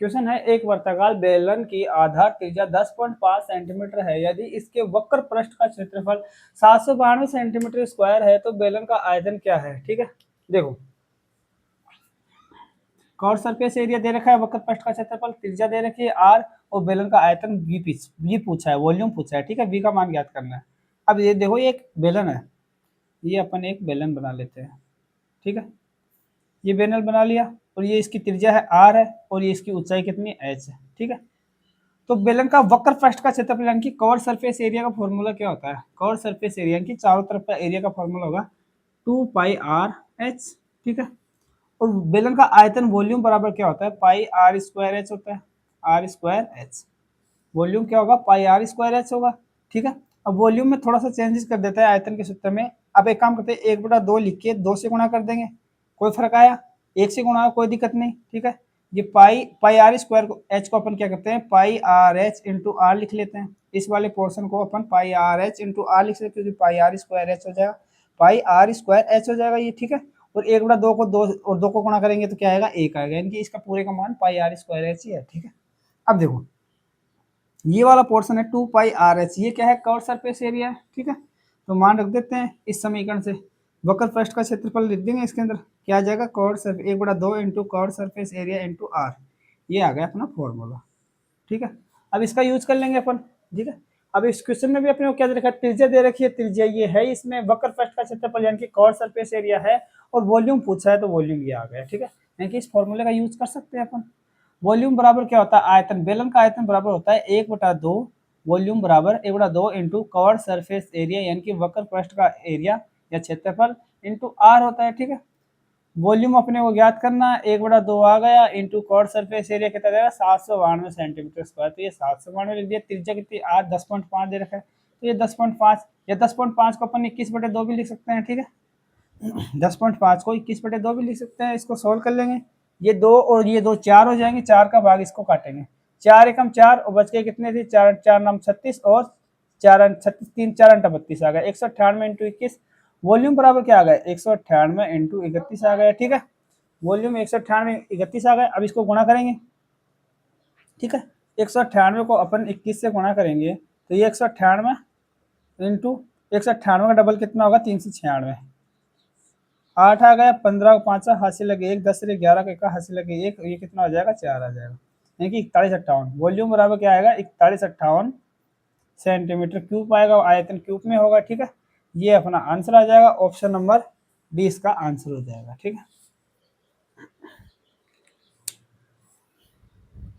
Question है, एक वर्ताकार बेलन की आधार त्रिज्या 10.5 सेंटीमीटर है। यदि इसके वक्र पृष्ठ का क्षेत्रफल 792 सेंटीमीटर स्क्वायर है तो बेलन का आयतन क्या है। ठीक है, देखो कर्व सरफेस एरिया दे रखा है, वक्र पृष्ठ का क्षेत्रफल, त्रिज्या दे रखी है r, और बेलन का आयतन v पूछा है, वॉल्यूम पूछा है। ठीक है, v का मान ज्ञात करना है। अब ये देखो, ये एक बेलन है, ये अपन एक बेलन बना लेते हैं। ठीक है, ये बेलन बना लिया, और ये इसकी त्रिज्या है r है, और ये इसकी ऊंचाई कितनी h है। ठीक है, तो बेलन का वक्र पृष्ठ का क्षेत्रफल यानी कि कवर सरफेस एरिया का फॉर्मूला क्या होता है। कवर सरफेस एरिया की चारों तरफ का एरिया का फॉर्मूला होगा 2πr(h). ठीक है, और बेलन का आयतन वॉल्यूम बराबर क्या होता है, πr²h होता है, r²h। वॉल्यूम क्या होगा, πr²h होगा। ठीक है, अब वॉल्यूम में थोड़ा सा चेंजेस कर देता है आयतन के सूत्र में। अब एक काम करते हैं, 1/2 लिख के 2 से गुणा कर देंगे, कोई फर्क आया, 1 से गुणा, कोई दिक्कत नहीं। ठीक है, ये पाई आर स्क्वायर को एच को अपन क्या करते हैं, पाई आर एच इंटू आर लिख लेते हैं। इस वाले पोर्शन को अपन पाई आर एच इंटू आर लिख सकते हैं, क्योंकि पाई आर स्क्वायर एच हो जाएगा, पाई आर स्क्वायर एच हो जाएगा ये। ठीक है, और 1/2 को 2 और 2 को गुणा करेंगे तो क्या आएगा, 1 आएगा, यानी कि इसका पूरे का मान पाई आर स्क्वायर एच ही है। ठीक है, अब देखो ये वाला पोर्शन है 2πr(h), ये क्या है, कर्व सरफेस एरिया है। ठीक है, तो मान रख देते हैं इस समीकरण से, वक्र पृष्ठ का क्षेत्रफल लिख देंगे, इसके अंदर क्या आ जाएगा, curve surface 1/2 into curve surface area into R, ये आ गया अपना फॉर्मूला। ठीक है, अब इसका यूज कर लेंगे अपन। ठीक है, अब इस क्वेश्चन में भी अपने को क्या दे रखा है, त्रिज्या दे रखी है, त्रिज्या ये है, इसमें वक्र पृष्ठ का क्षेत्रफल यानी कि कर्व सरफेस एरिया है, और वॉल्यूम पूछा है तो वॉल्यूम ये आ गया। ठीक है, यानी कि इस फॉर्मूले का यूज कर सकते हैं अपन। वॉल्यूम बराबर क्या होता है, आयतन, बेलन का आयतन बराबर होता है 1/2, वॉल्यूम बराबर 1/2 इंटू कवर सरफेस एरिया यानी कि वक्र पृष्ठ का एरिया या क्षेत्रफल इंटू आर होता है। ठीक है, वॉल्यूम अपने को ज्ञात करना, 1/2 आ गया इंटू कवर सरफेस एरिया कितना देगा, 792 सेंटीमीटर स्क्वायर, तो ये 792 लिख दिया। त्रिज्या कितनी, आर 10.5 दे रखा है, तो ये 10.5, या 10.5 को अपन 21/2 भी लिख सकते हैं। ठीक है, 10.5 को 21/2 भी लिख सकते हैं। इसको सोल्व कर लेंगे, ये 2 और ये 2 4 हो जाएंगे, 4 का भाग इसको काटेंगे, 4 एकम 4, और बच गए कितने थे, 4 4 नाम 36, और 4 36, 3 4 अंटा 32 आ गया, 198 इंटू 21। वॉल्यूम बराबर क्या आ गया, 198 इंटू 31 आ गया। ठीक है, वॉल्यूम 198 31 आ गया। अब इसको गुणा करेंगे। ठीक है, 198 को अपन 21 से गुणा करेंगे तो ये 198 इंटू 198 का डबल कितना होगा, 396। 8 आ गया, 15 5 हाथ से लगे 1, 10 से 11 का हाथ से लगे 1, ये कितना आ जाएगा, 4 आ जाएगा, यानी कि 4158। वॉल्यूम बराबर क्या आएगा, 4158 सेंटीमीटर क्यूब आएगा, आयतन क्यूब में होगा। ठीक है, ये अपना आंसर आ जाएगा, ऑप्शन नंबर 20 का आंसर हो जाएगा। ठीक है।